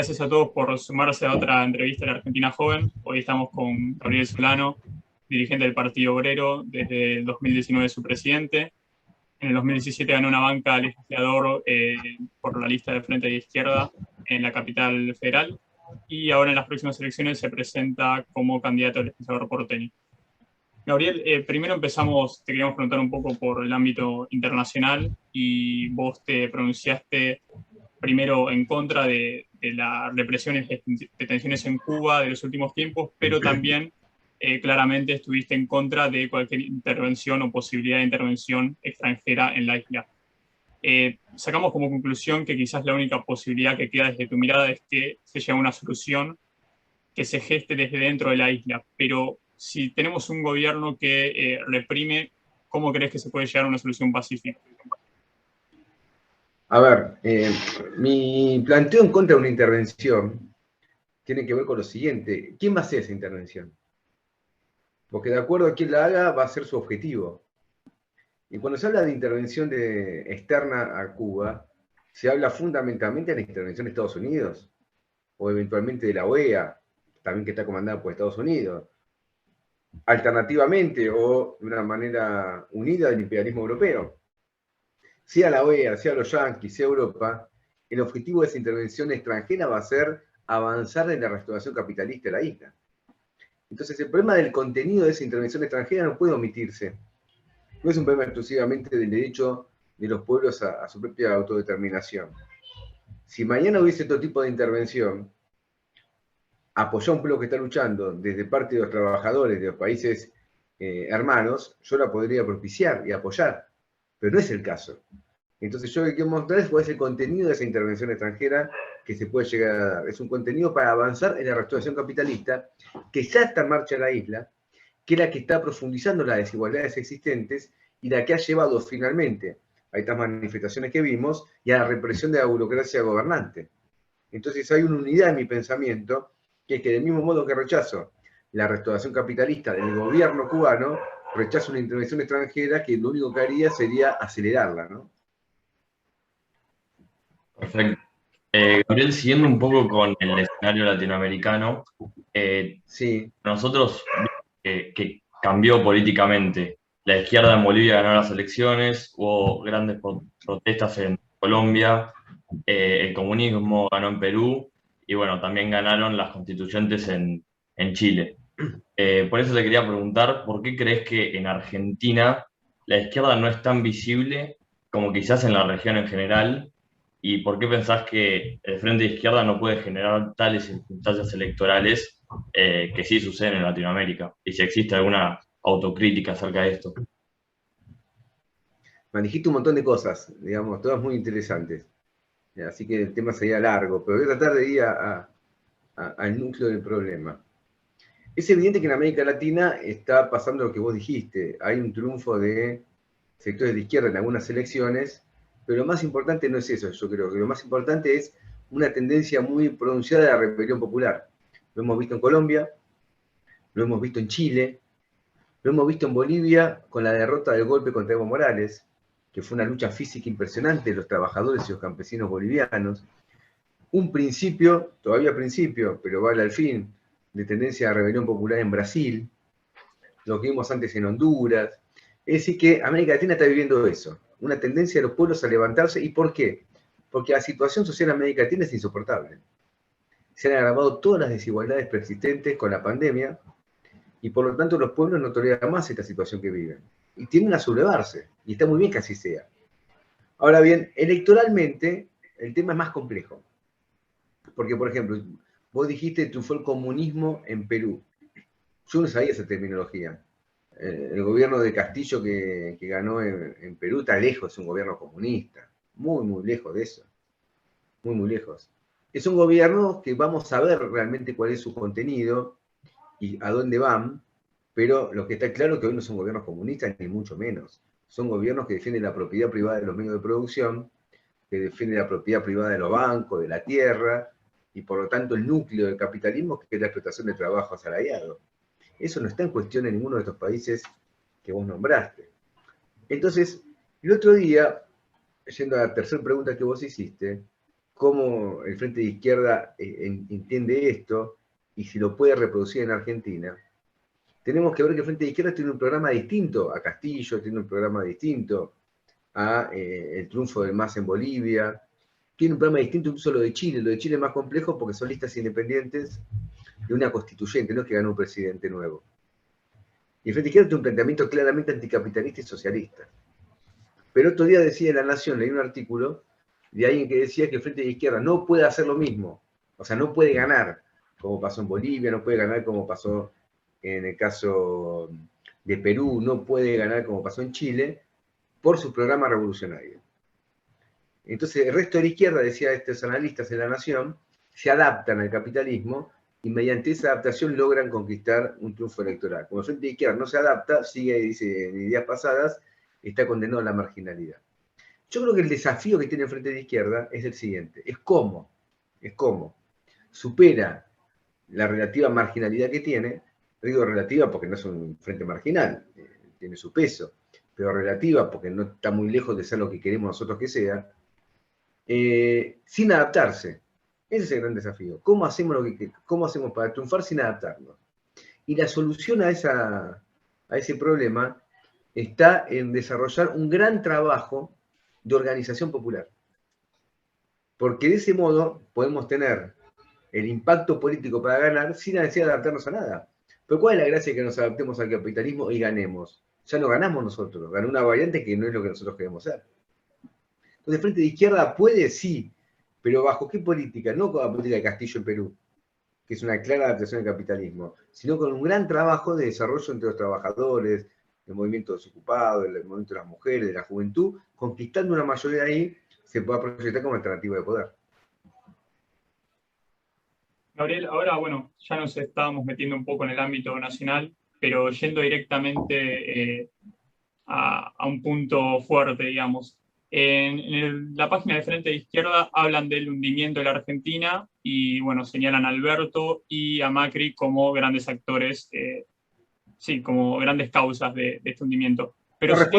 gracias a todos por sumarse a otra entrevista de la Argentina Joven. Hoy estamos con Gabriel Solano, dirigente del Partido Obrero, desde el 2019 su presidente. En el 2017 ganó una banca legislador por la lista de Frente de Izquierda en la capital federal, y ahora en las próximas elecciones se presenta como candidato a legislador porteño. Gabriel, primero te queríamos preguntar un poco por el ámbito internacional, y vos te pronunciaste primero en contra de las represiones, detenciones en Cuba de los últimos tiempos, pero también claramente estuviste en contra de cualquier intervención o posibilidad de intervención extranjera en la isla. Sacamos como conclusión que quizás la única posibilidad que queda desde tu mirada es que se llegue a una solución que se geste desde dentro de la isla, pero si tenemos un gobierno que reprime, ¿cómo crees que se puede llegar a una solución pacífica? A ver, mi planteo en contra de una intervención tiene que ver con lo siguiente. ¿Quién va a hacer esa intervención? Porque de acuerdo a quién la haga, va a ser su objetivo. Y cuando se habla de intervención externa a Cuba, se habla fundamentalmente de la intervención de Estados Unidos, o eventualmente de la OEA, también que está comandada por Estados Unidos. Alternativamente, o de una manera unida, del imperialismo europeo. Sea la OEA, sea los yanquis, sea Europa, el objetivo de esa intervención extranjera va a ser avanzar en la restauración capitalista de la isla. Entonces, el problema del contenido de esa intervención extranjera no puede omitirse. No es un problema exclusivamente del derecho de los pueblos a su propia autodeterminación. Si mañana hubiese todo tipo de intervención, apoyar a un pueblo que está luchando desde parte de los trabajadores de los países hermanos, yo la podría propiciar y apoyar, pero no es el caso. Entonces yo lo que quiero mostrar es cuál es el contenido de esa intervención extranjera que se puede llegar a dar. Es un contenido para avanzar en la restauración capitalista, que ya está en marcha en la isla, que es la que está profundizando las desigualdades existentes y la que ha llevado finalmente a estas manifestaciones que vimos y a la represión de la burocracia gobernante. Entonces hay una unidad en mi pensamiento, que es que del mismo modo que rechazo la restauración capitalista del gobierno cubano, rechazo una intervención extranjera que lo único que haría sería acelerarla, ¿no? Perfecto. Gabriel, siguiendo un poco con el escenario latinoamericano, sí. Nosotros que cambió políticamente. La izquierda en Bolivia ganó las elecciones, hubo grandes protestas en Colombia, el comunismo ganó en Perú, y bueno, también ganaron las constituyentes en Chile. Por eso te quería preguntar, ¿por qué crees que en Argentina la izquierda no es tan visible como quizás en la región en general? ¿Y por qué pensás que el Frente de Izquierda no puede generar tales circunstancias electorales que sí suceden en Latinoamérica? Y si existe alguna autocrítica acerca de esto. Me dijiste un montón de cosas, digamos, todas muy interesantes. Así que el tema sería largo, pero voy a tratar de ir al núcleo del problema. Es evidente que en América Latina está pasando lo que vos dijiste. Hay un triunfo de sectores de izquierda en algunas elecciones, pero lo más importante no es eso, yo creo que lo más importante es una tendencia muy pronunciada de la rebelión popular. Lo hemos visto en Colombia, lo hemos visto en Chile, lo hemos visto en Bolivia con la derrota del golpe contra Evo Morales, que fue una lucha física impresionante de los trabajadores y los campesinos bolivianos. Un principio, todavía principio, pero vale al fin, de tendencia a rebelión popular en Brasil, lo que vimos antes en Honduras. Es decir, que América Latina está viviendo eso, una tendencia de los pueblos a levantarse. ¿Y por qué? Porque la situación social en América Latina es insoportable. Se han agravado todas las desigualdades persistentes con la pandemia, y por lo tanto los pueblos no toleran más esta situación que viven. Y tienden a sublevarse, y está muy bien que así sea. Ahora bien, electoralmente, el tema es más complejo. Porque, por ejemplo, vos dijiste que triunfó el comunismo en Perú. Yo no sabía esa terminología. El gobierno de Castillo que ganó en Perú está lejos, es un gobierno comunista. Muy, muy lejos de eso. Muy, muy lejos. Es un gobierno que vamos a ver realmente cuál es su contenido y a dónde van, pero lo que está claro es que hoy no son gobiernos comunistas, ni mucho menos. Son gobiernos que defienden la propiedad privada de los medios de producción, que defienden la propiedad privada de los bancos, de la tierra, y por lo tanto el núcleo del capitalismo, que es la explotación de trabajo asalariado. Eso no está en cuestión en ninguno de estos países que vos nombraste. Entonces, el otro día, yendo a la tercera pregunta que vos hiciste, cómo el Frente de Izquierda entiende esto y si lo puede reproducir en Argentina, tenemos que ver que el Frente de Izquierda tiene un programa distinto a Castillo, tiene un programa distinto a el triunfo del MAS en Bolivia, tiene un programa distinto incluso a lo de Chile. Lo de Chile es más complejo porque son listas independientes de una constituyente, no es que gane un presidente nuevo. Y el Frente de Izquierda tiene un planteamiento claramente anticapitalista y socialista. Pero otro día decía en La Nación, leí un artículo de alguien que decía que el Frente de Izquierda no puede hacer lo mismo, o sea, no puede ganar, como pasó en Bolivia, no puede ganar como pasó en el caso de Perú, no puede ganar como pasó en Chile, por su programa revolucionario. Entonces, el resto de la izquierda, decía estos analistas en La Nación, se adaptan al capitalismo y mediante esa adaptación logran conquistar un triunfo electoral. Como el Frente de Izquierda no se adapta, sigue, dice en ideas pasadas, está condenado a la marginalidad. Yo creo que el desafío que tiene el Frente de Izquierda es el siguiente, es cómo supera la relativa marginalidad que tiene, digo relativa porque no es un frente marginal, tiene su peso, pero relativa porque no está muy lejos de ser lo que queremos nosotros que sea, sin adaptarse. Ese es el gran desafío. ¿Cómo hacemos para triunfar sin adaptarnos? Y la solución a ese problema está en desarrollar un gran trabajo de organización popular. Porque de ese modo podemos tener el impacto político para ganar sin la necesidad de adaptarnos a nada. Pero ¿cuál es la gracia de que nos adaptemos al capitalismo y ganemos? Ya no ganamos nosotros, ganó una variante que no es lo que nosotros queremos ser. Entonces, el Frente de Izquierda puede, sí, pero ¿bajo qué política? No con la política de Castillo en Perú, que es una clara adaptación al capitalismo, sino con un gran trabajo de desarrollo entre los trabajadores, el movimiento desocupados, el movimiento de las mujeres, de la juventud, conquistando una mayoría ahí, se pueda proyectar como alternativa de poder. Gabriel, ahora, bueno, ya nos estábamos metiendo un poco en el ámbito nacional, pero yendo directamente a un punto fuerte, digamos. En la página de Frente de Izquierda hablan del hundimiento de la Argentina y, bueno, señalan a Alberto y a Macri como grandes actores, sí, como grandes causas de este hundimiento. Pero si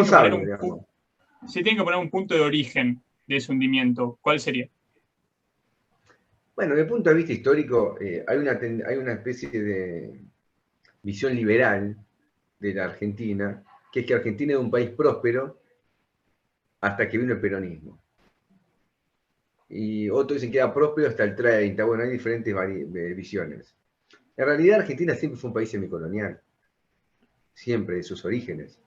tienen que poner un punto de origen de ese hundimiento, ¿cuál sería? Bueno, desde el punto de vista histórico, hay una especie de visión liberal de la Argentina, que es que Argentina es un país próspero hasta que vino el peronismo. Y otros dicen que era próspero hasta el 30. Bueno, hay diferentes visiones. En realidad, Argentina siempre fue un país semicolonial, siempre de sus orígenes.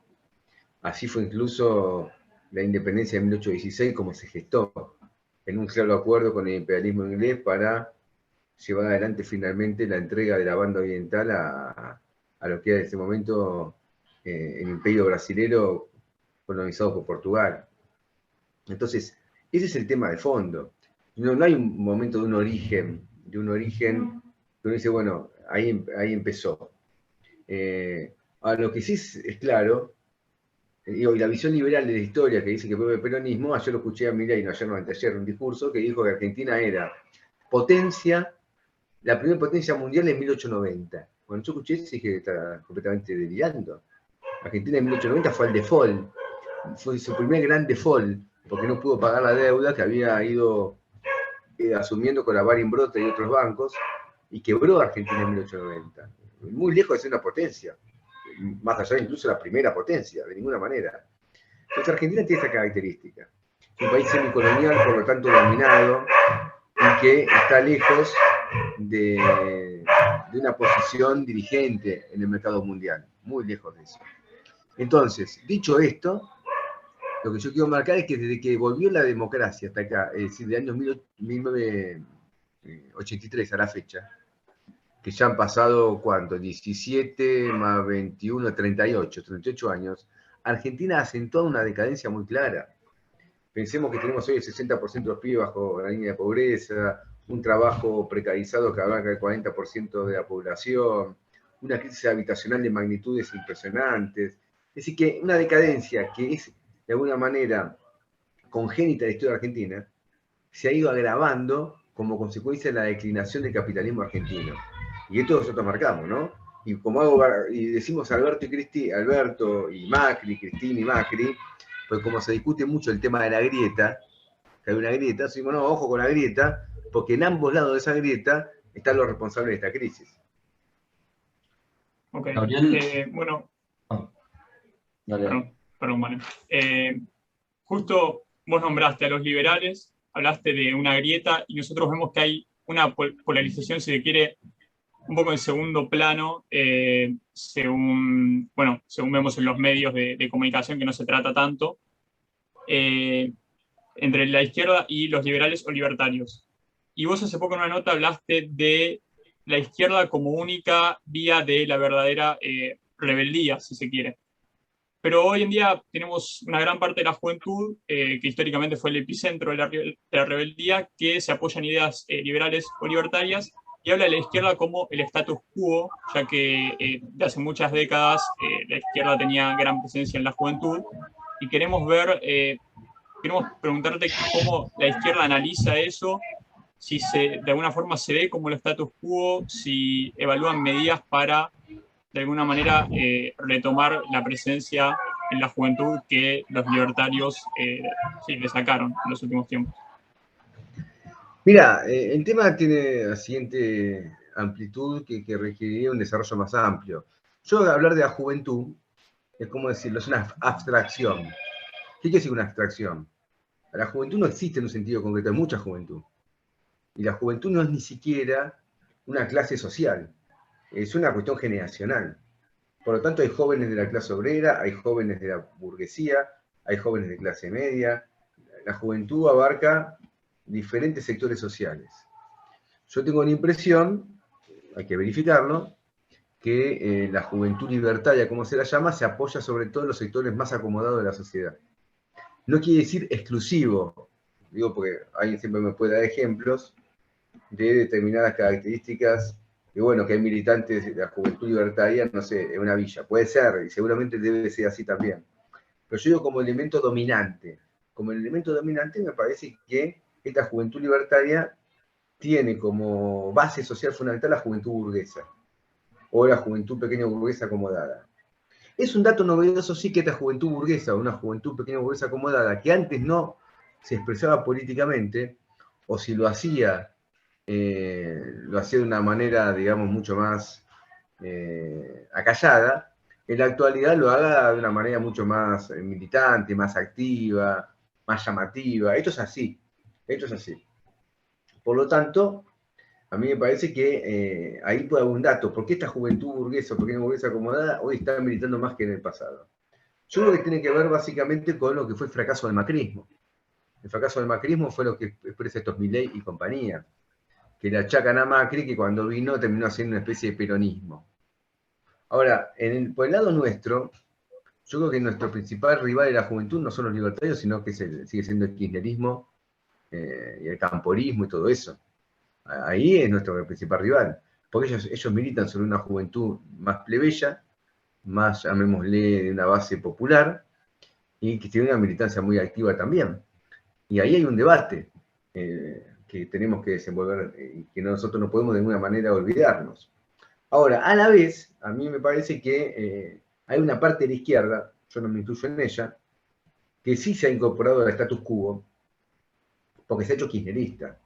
Así fue incluso la independencia de 1816, como se gestó, en un claro acuerdo con el imperialismo inglés para llevar adelante finalmente la entrega de la banda oriental a lo que era en ese momento el imperio brasilero colonizado por Portugal. Entonces, ese es el tema de fondo. No hay un momento de un origen que uno dice, bueno, ahí empezó. Ahora, lo que sí es claro, y la visión liberal de la historia que dice que fue el peronismo, ayer lo escuché a Milei, ayer no anteayer, un discurso que dijo que Argentina era la primera potencia mundial en 1890. Cuando yo escuché eso dije que está completamente delirando. Argentina en 1890 fue al default, fue su primer gran default, porque no pudo pagar la deuda que había ido asumiendo con la Baring Brothers y otros bancos, y quebró Argentina en 1890. Muy lejos de ser una potencia, más allá incluso de la primera potencia, de ninguna manera. Entonces Argentina tiene esta característica. Es un país semicolonial, por lo tanto dominado, y que está lejos de una posición dirigente en el mercado mundial, muy lejos de eso. Entonces, dicho esto, lo que yo quiero marcar es que desde que volvió la democracia hasta acá, es decir, de años 1983 a la fecha, que ya han pasado, ¿cuánto? 17 más 21, 38 años, Argentina ha acentuado una decadencia muy clara. Pensemos que tenemos hoy el 60% de los pibes bajo la línea de pobreza, un trabajo precarizado que abarca el 40% de la población, una crisis habitacional de magnitudes impresionantes. Es decir, que una decadencia que es de alguna manera congénita de la historia argentina, se ha ido agravando como consecuencia de la declinación del capitalismo argentino. Y esto nosotros marcamos, ¿no? Y como decimos Alberto y Macri, Cristina y Macri, pues como se discute mucho el tema de la grieta, que hay una grieta, decimos, no, ojo con la grieta, porque en ambos lados de esa grieta están los responsables de esta crisis. Ok. Gabriel. Bueno, Dale. perdón, vale. Justo vos nombraste a los liberales, hablaste de una grieta y nosotros vemos que hay una polarización, si se quiere, un poco en segundo plano, según vemos en los medios de comunicación, que no se trata tanto, entre la izquierda y los liberales o libertarios. Y vos hace poco en una nota hablaste de la izquierda como única vía de la verdadera rebeldía, si se quiere. Pero hoy en día tenemos una gran parte de la juventud, que históricamente fue el epicentro de la rebeldía, que se apoya en ideas liberales o libertarias, y habla de la izquierda como el status quo, ya que de hace muchas décadas la izquierda tenía gran presencia en la juventud, y queremos preguntarte cómo la izquierda analiza eso, si de alguna forma se ve como el status quo, si evalúan medidas para de alguna manera retomar la presencia en la juventud que los libertarios le sacaron en los últimos tiempos. Mira, el tema tiene la siguiente amplitud que requeriría un desarrollo más amplio. Yo hablar de la juventud es como decirlo, es una abstracción. ¿Qué quiere decir una abstracción? La juventud no existe en un sentido concreto, hay mucha juventud. Y la juventud no es ni siquiera una clase social, es una cuestión generacional. Por lo tanto, hay jóvenes de la clase obrera, hay jóvenes de la burguesía, hay jóvenes de clase media. La juventud abarca diferentes sectores sociales. Yo tengo la impresión, hay que verificarlo, que la juventud libertaria, como se la llama, se apoya sobre todo en los sectores más acomodados de la sociedad. No quiere decir exclusivo, digo porque alguien siempre me puede dar ejemplos de determinadas características, que bueno, que hay militantes de la juventud libertaria, no sé, en una villa, puede ser, y seguramente debe ser así también. Pero yo digo como elemento dominante. Como elemento dominante me parece que esta juventud libertaria tiene como base social fundamental la juventud burguesa, o la juventud pequeña burguesa acomodada. Es un dato novedoso sí que esta juventud burguesa, o una juventud pequeña burguesa acomodada, que antes no se expresaba políticamente, o si lo hacía de una manera, digamos, mucho más acallada, en la actualidad lo haga de una manera mucho más militante, más activa, más llamativa. Esto es así, esto es así. Por lo tanto, a mí me parece que ahí puede haber un dato. ¿Por qué esta juventud burguesa o pequeña burguesa acomodada hoy está militando más que en el pasado? Yo creo que tiene que ver básicamente con lo que fue el fracaso del macrismo. El fracaso del macrismo fue lo que expresa estos Milei y compañía, que le achacan a Macri que cuando vino terminó haciendo una especie de peronismo. Ahora, por el lado nuestro, yo creo que nuestro principal rival de la juventud no son los libertarios, sino que sigue siendo el kirchnerismo y el camporismo y todo eso. Ahí es nuestro principal rival, porque ellos militan sobre una juventud más plebeya, más, llamémosle, de una base popular, y que tiene una militancia muy activa también. Y ahí hay un debate que tenemos que desenvolver y que nosotros no podemos de ninguna manera olvidarnos. Ahora, a la vez, a mí me parece que hay una parte de la izquierda, yo no me incluyo en ella, que sí se ha incorporado al status quo, porque se ha hecho kirchnerista.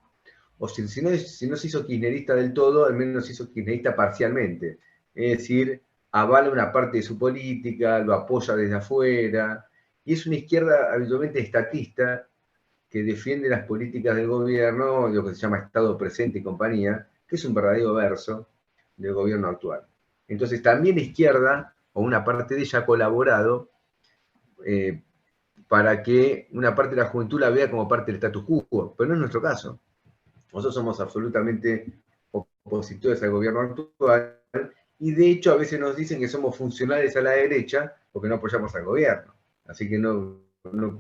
O si no se hizo kirchnerista del todo, al menos se hizo kirchnerista parcialmente. Es decir, avala una parte de su política, lo apoya desde afuera, y es una izquierda habitualmente estatista que defiende las políticas del gobierno, lo que se llama Estado presente y compañía, que es un verdadero verso del gobierno actual. Entonces también la izquierda, o una parte de ella, ha colaborado para que una parte de la juventud la vea como parte del status quo, pero no es nuestro caso. Nosotros somos absolutamente opositores al gobierno actual, y de hecho a veces nos dicen que somos funcionales a la derecha porque no apoyamos al gobierno. Así que no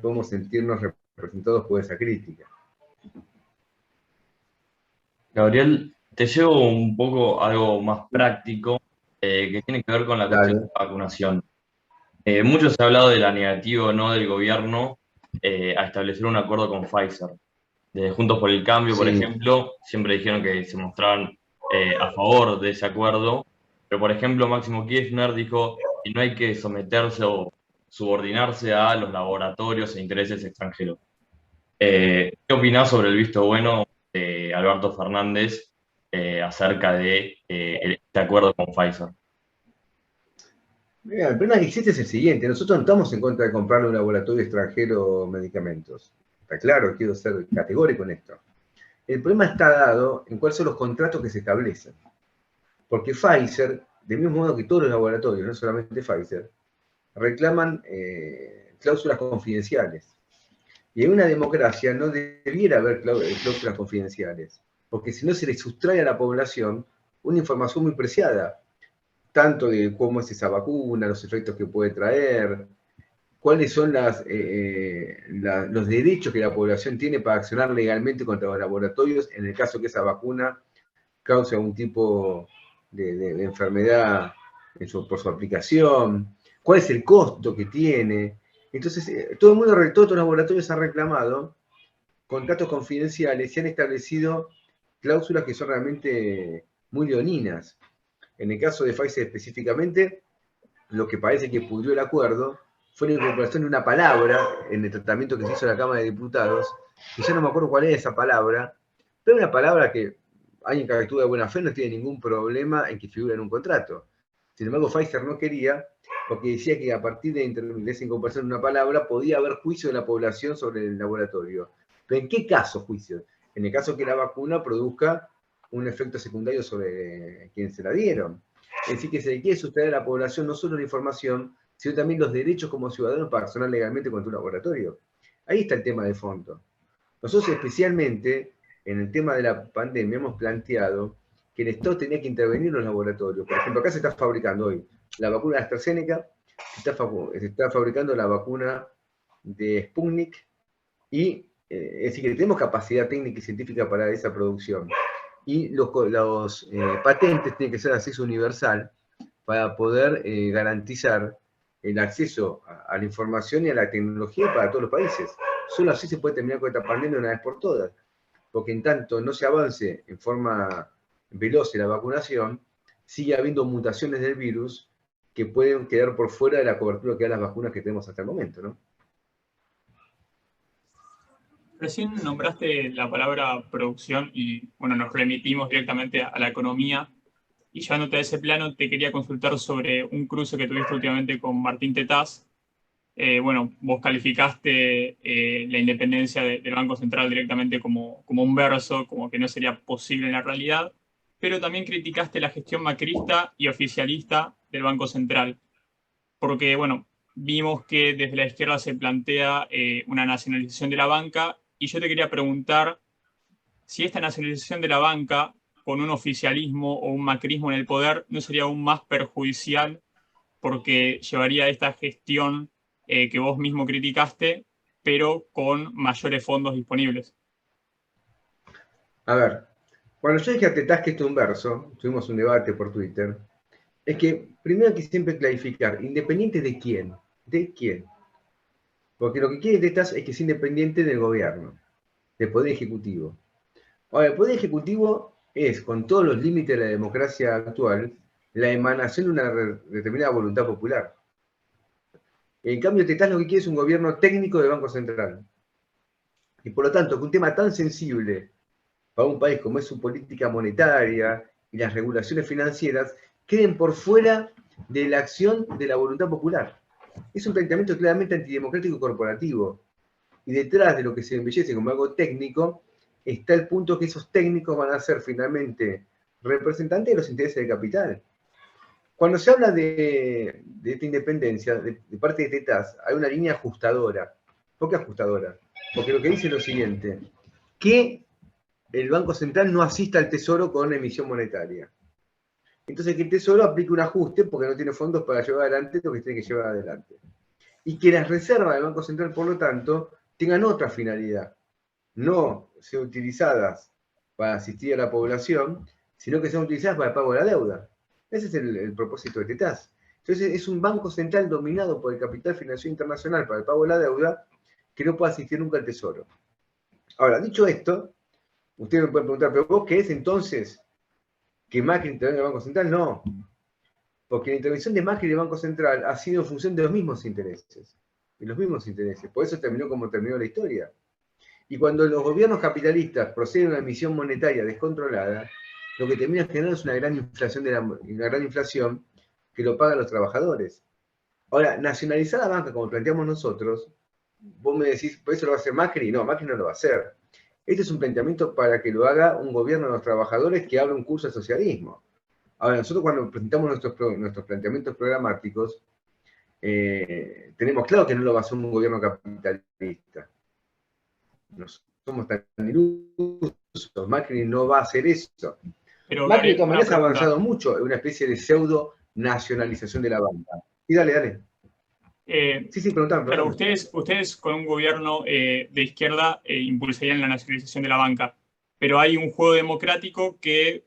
podemos sentirnos representados por esa crítica. Gabriel, te llevo un poco a algo más práctico que tiene que ver con la cuestión de la vacunación. Mucho se ha hablado de la negativa o no del gobierno a establecer un acuerdo con Pfizer. Desde Juntos por el Cambio, por ejemplo, siempre dijeron que se mostraban a favor de ese acuerdo, pero por ejemplo Máximo Kirchner dijo que no hay que someterse o subordinarse a los laboratorios e intereses extranjeros. ¿Qué opinás sobre el visto bueno de Alberto Fernández acerca de este acuerdo con Pfizer? Mira, el problema que existe es el siguiente. Nosotros no estamos en contra de comprarle a un laboratorio extranjero medicamentos. Está claro, quiero ser categórico en esto. El problema está dado en cuáles son los contratos que se establecen. Porque Pfizer, del mismo modo que todos los laboratorios, no solamente Pfizer, reclaman cláusulas confidenciales. Y en una democracia no debiera haber cláusulas confidenciales, porque si no se le sustrae a la población una información muy preciada, tanto de cómo es esa vacuna, los efectos que puede traer, cuáles son los derechos que la población tiene para accionar legalmente contra los laboratorios en el caso que esa vacuna cause algún tipo de enfermedad por su aplicación, cuál es el costo que tiene. Entonces, todo el mundo, todos los laboratorios han reclamado contratos confidenciales y han establecido cláusulas que son realmente muy leoninas. En el caso de Pfizer específicamente, lo que parece que pudrió el acuerdo fue la incorporación de una palabra en el tratamiento que se hizo en la Cámara de Diputados, que ya no me acuerdo cuál es esa palabra, pero una palabra que alguien que actúa de buena fe no tiene ningún problema en que figure en un contrato. Sin embargo, Pfizer no quería, porque decía que a partir de esa incorporación de una palabra podía haber juicio de la población sobre el laboratorio. ¿Pero en qué caso juicio? En el caso que la vacuna produzca un efecto secundario sobre quienes se la dieron. Es decir, que se le quiere sustraer a la población no solo la información, sino también los derechos como ciudadanos para accionar legalmente contra un laboratorio. Ahí está el tema de fondo. Nosotros especialmente en el tema de la pandemia hemos planteado que el Estado tenía que intervenir en los laboratorios. Por ejemplo, acá se está fabricando hoy la vacuna de AstraZeneca, se está fabricando la vacuna de Sputnik, y es decir, que tenemos capacidad técnica y científica para esa producción. Y los patentes tienen que ser de acceso universal para poder garantizar el acceso a la información y a la tecnología para todos los países. Solo así se puede terminar con esta pandemia una vez por todas. Porque en tanto no se avance en forma veloz en la vacunación, sigue habiendo mutaciones del virus que pueden quedar por fuera de la cobertura que dan las vacunas que tenemos hasta el momento, ¿no? Recién nombraste la palabra producción y, bueno, nos remitimos directamente a la economía. Y llevándote a ese plano, te quería consultar sobre un cruce que tuviste últimamente con Martín Tetaz. Bueno, vos calificaste la independencia del Banco Central directamente como un verso, como que no sería posible en la realidad, pero también criticaste la gestión macrista y oficialista del Banco Central, porque, bueno, vimos que desde la izquierda se plantea una nacionalización de la banca, y yo te quería preguntar si esta nacionalización de la banca con un oficialismo o un macrismo en el poder no sería aún más perjudicial, porque llevaría a esta gestión que vos mismo criticaste, pero con mayores fondos disponibles. A ver, cuando yo dije a Tetaz que esto es un verso, tuvimos un debate por Twitter, es que primero hay que siempre clarificar, ¿independiente de quién? ¿De quién? Porque lo que quiere Tetaz es que sea independiente del gobierno, del Poder Ejecutivo. Ahora, el Poder Ejecutivo es, con todos los límites de la democracia actual, la emanación de una determinada voluntad popular. En cambio, Tetaz lo que quiere es un gobierno técnico del Banco Central. Y por lo tanto, que un tema tan sensible para un país como es su política monetaria y las regulaciones financieras queden por fuera de la acción de la voluntad popular. Es un planteamiento claramente antidemocrático y corporativo. Y detrás de lo que se embellece como algo técnico, está el punto que esos técnicos van a ser finalmente representantes de los intereses del capital. Cuando se habla de esta independencia, de parte de Tetaz, hay una línea ajustadora. ¿Por qué ajustadora? Porque lo que dice es lo siguiente, que el Banco Central no asista al Tesoro con emisión monetaria. Entonces que el Tesoro aplique un ajuste porque no tiene fondos para llevar adelante lo que tiene que llevar adelante. Y que las reservas del Banco Central, por lo tanto, tengan otra finalidad. No sean utilizadas para asistir a la población, sino que sean utilizadas para el pago de la deuda. Ese es el propósito de Tetaz. Entonces es un banco central dominado por el capital financiero internacional para el pago de la deuda que no puede asistir nunca al Tesoro. Ahora, dicho esto, ustedes me pueden preguntar, ¿pero vos qué es entonces que Macri intervenga en el Banco Central? No, porque la intervención de Macri en el Banco Central ha sido en función de los mismos intereses. De los mismos intereses. Por eso terminó como terminó la historia. Y cuando los gobiernos capitalistas proceden a una emisión monetaria descontrolada, lo que termina generando es una gran inflación que lo pagan los trabajadores. Ahora, nacionalizar la banca, como planteamos nosotros, vos me decís, ¿por eso lo va a hacer Macri? No, Macri no lo va a hacer. Este es un planteamiento para que lo haga un gobierno de los trabajadores que abra un curso de socialismo. Ahora, nosotros cuando presentamos nuestros planteamientos programáticos, tenemos claro que no lo va a hacer un gobierno capitalista. No somos tan ilusos. Macri no va a hacer eso. Pero, Macri de todas una maneras ha pregunta. avanzado mucho en una especie de pseudo nacionalización de la banca. Y dale. Sí, preguntame. Claro, ustedes con un gobierno de izquierda impulsarían la nacionalización de la banca, pero hay un juego democrático que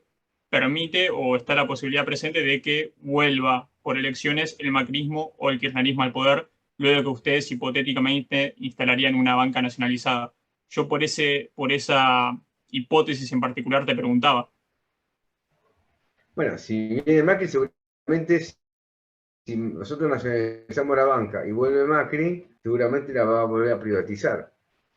permite o está la posibilidad presente de que vuelva por elecciones el macrismo o el kirchnerismo al poder, luego de que ustedes hipotéticamente instalarían una banca nacionalizada. Yo por esa hipótesis en particular te preguntaba. Bueno, si viene Macri, seguramente si nosotros nacionalizamos la banca y vuelve Macri, seguramente la va a volver a privatizar.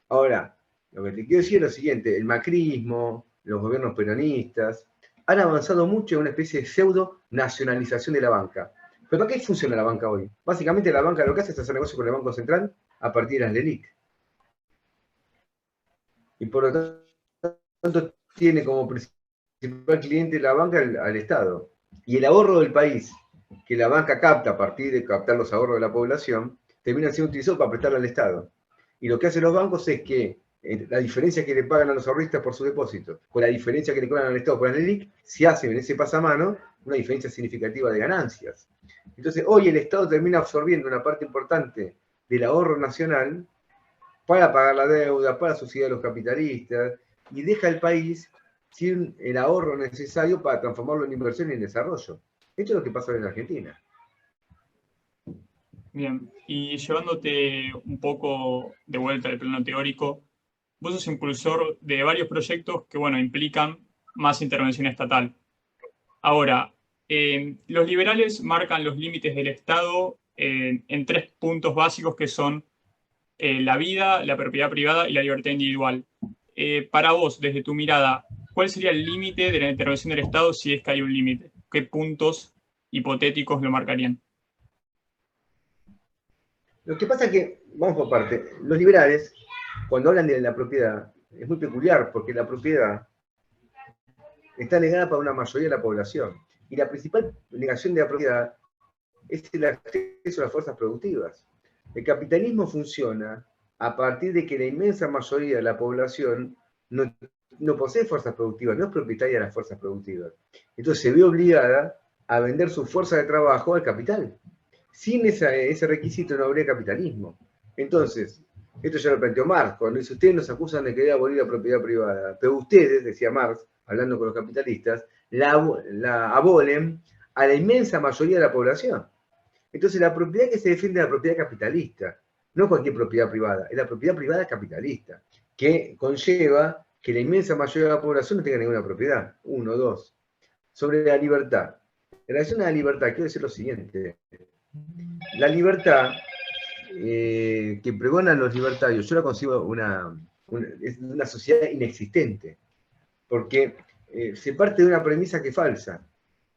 Ahora, lo que te quiero decir es lo siguiente, el macrismo, los gobiernos peronistas, han avanzado mucho en una especie de pseudo nacionalización de la banca. ¿Pero para qué funciona la banca hoy? Básicamente la banca lo que hace es hacer negocio con el Banco Central a partir de las LELIQ. Y por lo tanto tiene como principal cliente la banca al Estado. Y el ahorro del país, que la banca capta a partir de captar los ahorros de la población, termina siendo utilizado para prestarle al Estado. Y lo que hacen los bancos es que la diferencia que le pagan a los ahorristas por su depósito, con la diferencia que le cobran al Estado por la LELIQ, se hace en ese pasamano una diferencia significativa de ganancias. Entonces, hoy el Estado termina absorbiendo una parte importante del ahorro nacional para pagar la deuda, para subsidiar a los capitalistas, y deja al país sin el ahorro necesario para transformarlo en inversión y en desarrollo. Esto es lo que pasa en Argentina. Bien, y llevándote un poco de vuelta al plano teórico, vos sos impulsor de varios proyectos que, bueno, implican más intervención estatal. Ahora, los liberales marcan los límites del Estado en 3 puntos básicos que son la vida, la propiedad privada y la libertad individual. Para vos, desde tu mirada, ¿cuál sería el límite de la intervención del Estado si es que hay un límite? ¿Qué puntos hipotéticos lo marcarían? Lo que pasa es que, vamos por parte, los liberales, cuando hablan de la propiedad, es muy peculiar, porque la propiedad está negada para una mayoría de la población. Y la principal negación de la propiedad es el acceso a las fuerzas productivas. El capitalismo funciona a partir de que la inmensa mayoría de la población no posee fuerzas productivas, no es propietaria de las fuerzas productivas. Entonces se ve obligada a vender su fuerza de trabajo al capital. Sin ese requisito no habría capitalismo. Entonces, esto ya lo planteó Marx, cuando dice, ustedes nos acusan de querer abolir la propiedad privada, pero ustedes, decía Marx, hablando con los capitalistas, la abolen a la inmensa mayoría de la población. Entonces la propiedad que se defiende es la propiedad capitalista, no cualquier propiedad privada, es la propiedad privada capitalista, que conlleva que la inmensa mayoría de la población no tenga ninguna propiedad. 1, 2. Sobre la libertad. En relación a la libertad, quiero decir lo siguiente. La libertad que pregonan los libertarios, yo la consigo es una sociedad inexistente, porque se parte de una premisa que es falsa.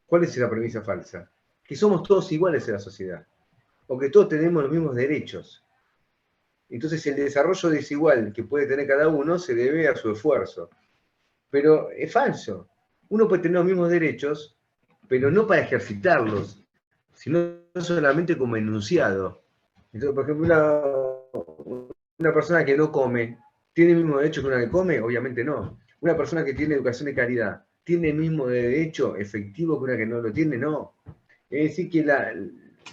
¿Cuál es la premisa falsa? Que somos todos iguales en la sociedad, o que todos tenemos los mismos derechos. Entonces el desarrollo desigual que puede tener cada uno se debe a su esfuerzo. Pero es falso. Uno puede tener los mismos derechos, pero no para ejercitarlos, sino solamente como enunciado. Entonces, por ejemplo, una persona que no come, ¿tiene el mismo derecho que una que come? Obviamente no. Una persona que tiene educación de calidad, ¿tiene el mismo derecho efectivo que una que no lo tiene? No. Es decir, que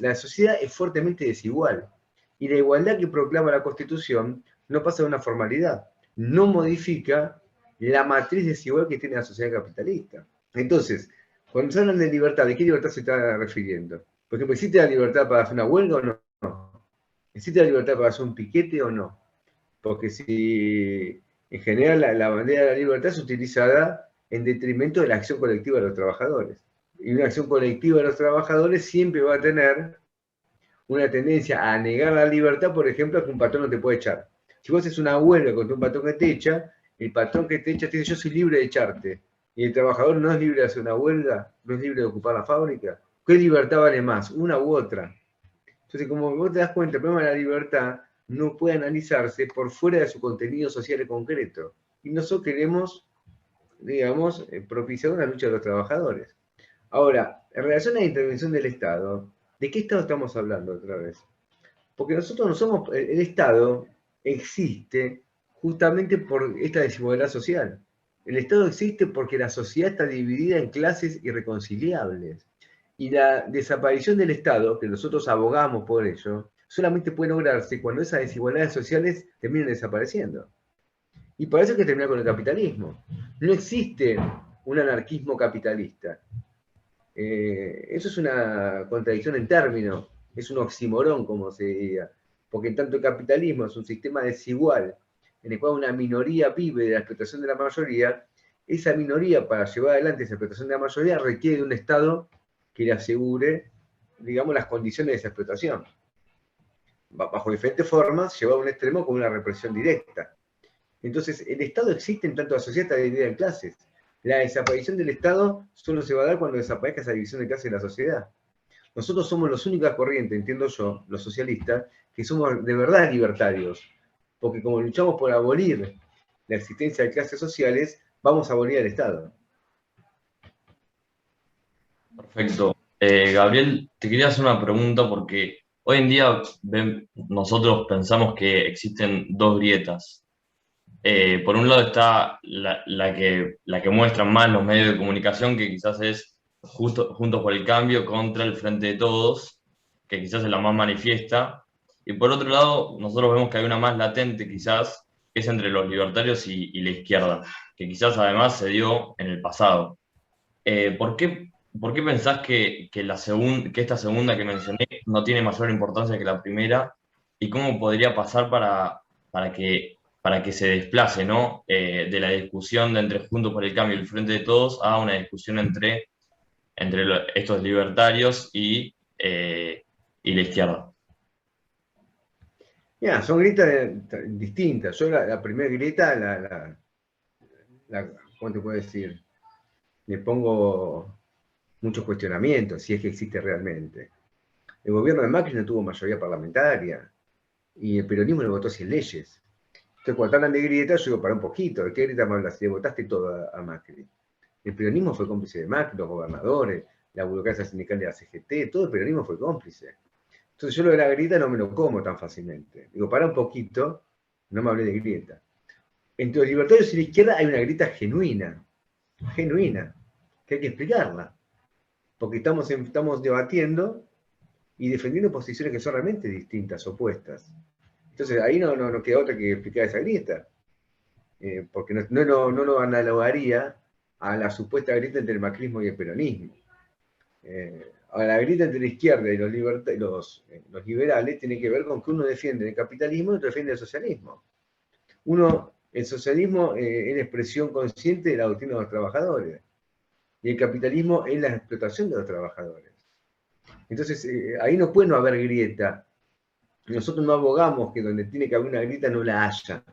la sociedad es fuertemente desigual. Y la igualdad que proclama la Constitución no pasa de una formalidad. No modifica la matriz desigual que tiene la sociedad capitalista. Entonces, cuando se hablan de libertad, ¿de qué libertad se está refiriendo? Por ejemplo, ¿existe la libertad para hacer una huelga o no? ¿Existe la libertad para hacer un piquete o no? Porque si en general la bandera de la libertad es utilizada en detrimento de la acción colectiva de los trabajadores. Y una acción colectiva de los trabajadores siempre va a tener una tendencia a negar la libertad, por ejemplo, que un patrón no te puede echar. Si vos haces una huelga contra un patrón que te echa, el patrón que te echa te dice yo soy libre de echarte. Y el trabajador no es libre de hacer una huelga, no es libre de ocupar la fábrica. ¿Qué libertad vale más, una u otra? Entonces, como vos te das cuenta, el problema de la libertad no puede analizarse por fuera de su contenido social y concreto. Y nosotros queremos, digamos, propiciar una lucha de los trabajadores. Ahora, en relación a la intervención del Estado, ¿de qué Estado estamos hablando otra vez? Porque nosotros no somos, el Estado existe justamente por esta desigualdad social. El Estado existe porque la sociedad está dividida en clases irreconciliables. Y la desaparición del Estado, que nosotros abogamos por ello, solamente puede lograrse cuando esas desigualdades sociales terminen desapareciendo. Y para eso hay que terminar con el capitalismo. No existe un anarquismo capitalista. Eso es una contradicción en términos, es un oxímoron, como se diría, porque en tanto el capitalismo es un sistema desigual, en el cual una minoría vive de la explotación de la mayoría, esa minoría, para llevar adelante esa explotación de la mayoría, requiere de un Estado que le asegure, digamos, las condiciones de esa explotación. Bajo diferentes formas, llevado a un extremo con una represión directa. Entonces, el Estado existe en tanto la sociedad está dividida en clases. La desaparición del Estado solo se va a dar cuando desaparezca esa división de clases de la sociedad. Nosotros somos los únicas corrientes, entiendo yo, los socialistas, que somos de verdad libertarios. Porque como luchamos por abolir la existencia de clases sociales, vamos a abolir al Estado. Perfecto. Gabriel, te quería hacer una pregunta porque hoy en día nosotros pensamos que existen dos grietas. Por un lado está la que muestran más los medios de comunicación, que quizás es Juntos por el Cambio contra el Frente de Todos, que quizás es la más manifiesta. Y por otro lado, nosotros vemos que hay una más latente quizás, que es entre los libertarios y la izquierda, que quizás además se dio en el pasado. ¿Por qué pensás que esta segunda que mencioné no tiene mayor importancia que la primera? ¿Y cómo podría pasar para que se desplace, ¿no? De la discusión de entre Juntos por el Cambio y el Frente de Todos a una discusión entre estos libertarios y la izquierda? Ya, son grietas distintas. Yo la primera grieta, ¿cómo te puedo decir? Le pongo muchos cuestionamientos, si es que existe realmente. El gobierno de Macri no tuvo mayoría parlamentaria y el peronismo le votó 100 leyes. Entonces, cuando hablan de grieta, yo digo, para un poquito, ¿de qué grieta me hablas? Si le votaste todo a Macri. El peronismo fue cómplice de Macri, los gobernadores, la burocracia sindical de la CGT, todo el peronismo fue cómplice. Entonces, yo lo de la grieta no me lo como tan fácilmente. Digo, para un poquito, no me hablé de grieta. Entre los libertarios y la izquierda hay una grieta genuina, que hay que explicarla. Porque estamos debatiendo y defendiendo posiciones que son realmente distintas, opuestas. Entonces ahí no queda otra que explicar esa grieta, porque no lo analogaría a la supuesta grieta entre el macrismo y el peronismo. A la grieta entre la izquierda y los liberales tiene que ver con que uno defiende el capitalismo y otro defiende el socialismo. El socialismo es la expresión consciente de la doctrina de los trabajadores, y el capitalismo es la explotación de los trabajadores. Entonces, ahí no puede no haber grieta. Nosotros no abogamos que donde tiene que haber una grieta no la haya.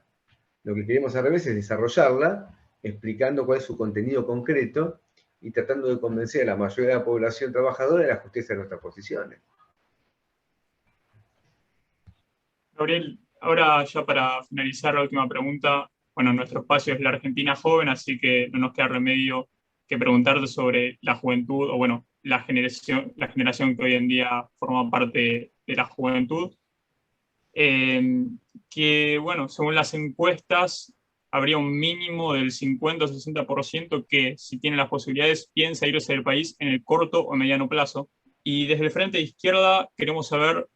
Lo que queremos al revés es desarrollarla, explicando cuál es su contenido concreto y tratando de convencer a la mayoría de la población trabajadora de la justicia de nuestras posiciones. Gabriel, ahora ya para finalizar la última pregunta, bueno, nuestro espacio es la Argentina joven, así que no nos queda remedio que preguntarte sobre la juventud, o bueno, la generación que hoy en día forma parte de la juventud. Que, bueno, según las encuestas, habría un mínimo del 50 o 60% que, si tiene las posibilidades, piensa irse del país en el corto o mediano plazo. Y desde el Frente de Izquierda queremos saber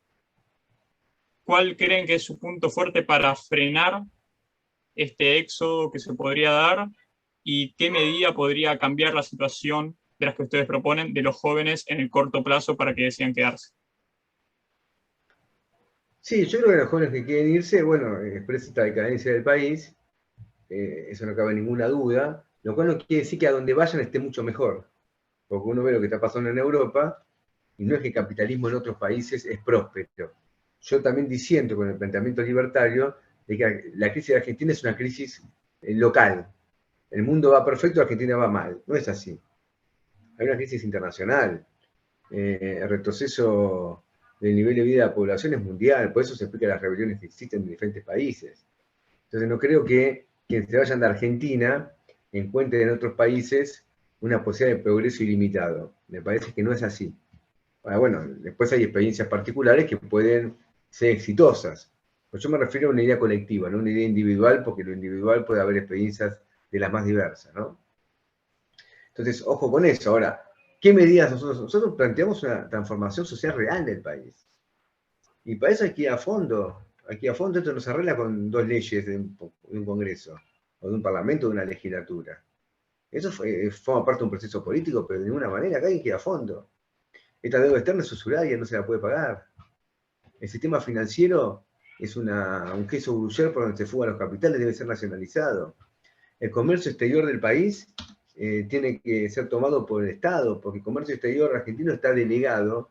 cuál creen que es su punto fuerte para frenar este éxodo que se podría dar y qué medida podría cambiar la situación de las que ustedes proponen de los jóvenes en el corto plazo para que decidan quedarse. Sí, yo creo que los jóvenes que quieren irse, bueno, expresa esta decadencia del país, eso no cabe ninguna duda, lo cual no quiere decir que a donde vayan esté mucho mejor, porque uno ve lo que está pasando en Europa, y no es que el capitalismo en otros países es próspero. Yo también disiento con el planteamiento libertario de que la crisis de Argentina es una crisis local. El mundo va perfecto, Argentina va mal. No es así. Hay una crisis internacional. El retroceso del nivel de vida de la población es mundial, por eso se explica las rebeliones que existen en diferentes países. Entonces no creo que quienes se vayan de Argentina encuentren en otros países una posibilidad de progreso ilimitado. Me parece que no es así. Bueno, después hay experiencias particulares que pueden ser exitosas. Pues yo me refiero a una idea colectiva, no una idea individual, porque lo individual puede haber experiencias de las más diversas, ¿no? Entonces, ojo con eso. Ahora, ¿qué medidas nosotros planteamos una transformación social real del país? Y para eso hay que ir a fondo. Aquí a fondo esto no se arregla con 2 leyes de un Congreso, o de un Parlamento, o de una legislatura. Eso forma parte de un proceso político, pero de ninguna manera acá hay que ir a fondo. Esta deuda externa es usuraria, no se la puede pagar. El sistema financiero es un queso gruyere por donde se fugan los capitales, debe ser nacionalizado. El comercio exterior del país tiene que ser tomado por el Estado, porque el comercio exterior argentino está delegado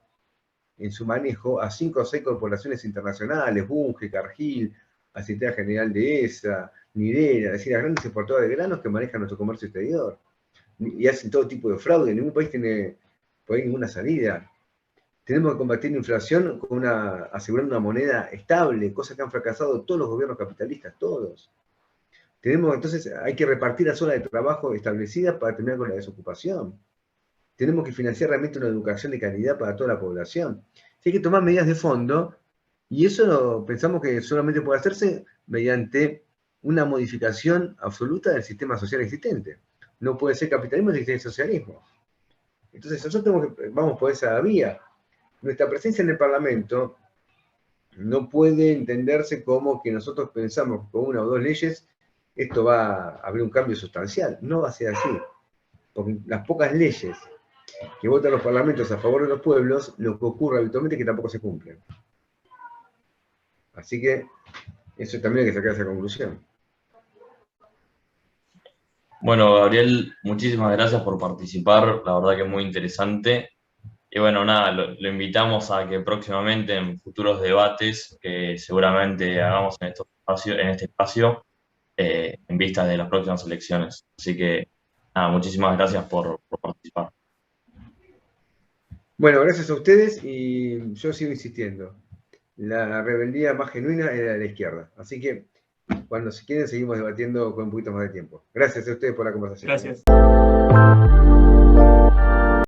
en su manejo a 5 o 6 corporaciones internacionales, Bunge, Cargill, la Secretaría General de ESA, Nidera, es decir, las grandes exportadoras de granos que manejan nuestro comercio exterior. Y hacen todo tipo de fraude, ningún país tiene por ahí ninguna salida. Tenemos que combatir la inflación asegurando una moneda estable, cosa que han fracasado todos los gobiernos capitalistas, todos. Entonces, hay que repartir la zona de trabajo establecida para terminar con la desocupación. Tenemos que financiar realmente una educación de calidad para toda la población. Hay que tomar medidas de fondo, y eso pensamos que solamente puede hacerse mediante una modificación absoluta del sistema social existente. No puede ser capitalismo si existe socialismo. Entonces, nosotros vamos por esa vía. Nuestra presencia en el Parlamento no puede entenderse como que nosotros pensamos que con 1 o 2 leyes esto va a haber un cambio sustancial. No va a ser así. Porque las pocas leyes que votan los parlamentos a favor de los pueblos, lo que ocurre habitualmente es que tampoco se cumplen. Así que eso también hay que sacar esa conclusión. Bueno, Gabriel, muchísimas gracias por participar, la verdad que es muy interesante. Y bueno, nada, lo invitamos a que próximamente en futuros debates que seguramente hagamos en este espacio, en vista de las próximas elecciones. Así que nada, muchísimas gracias por participar. Bueno, gracias a ustedes, y yo sigo insistiendo. La rebeldía más genuina era de la izquierda. Así que, cuando se quieren, seguimos debatiendo con un poquito más de tiempo. Gracias a ustedes por la conversación. Gracias.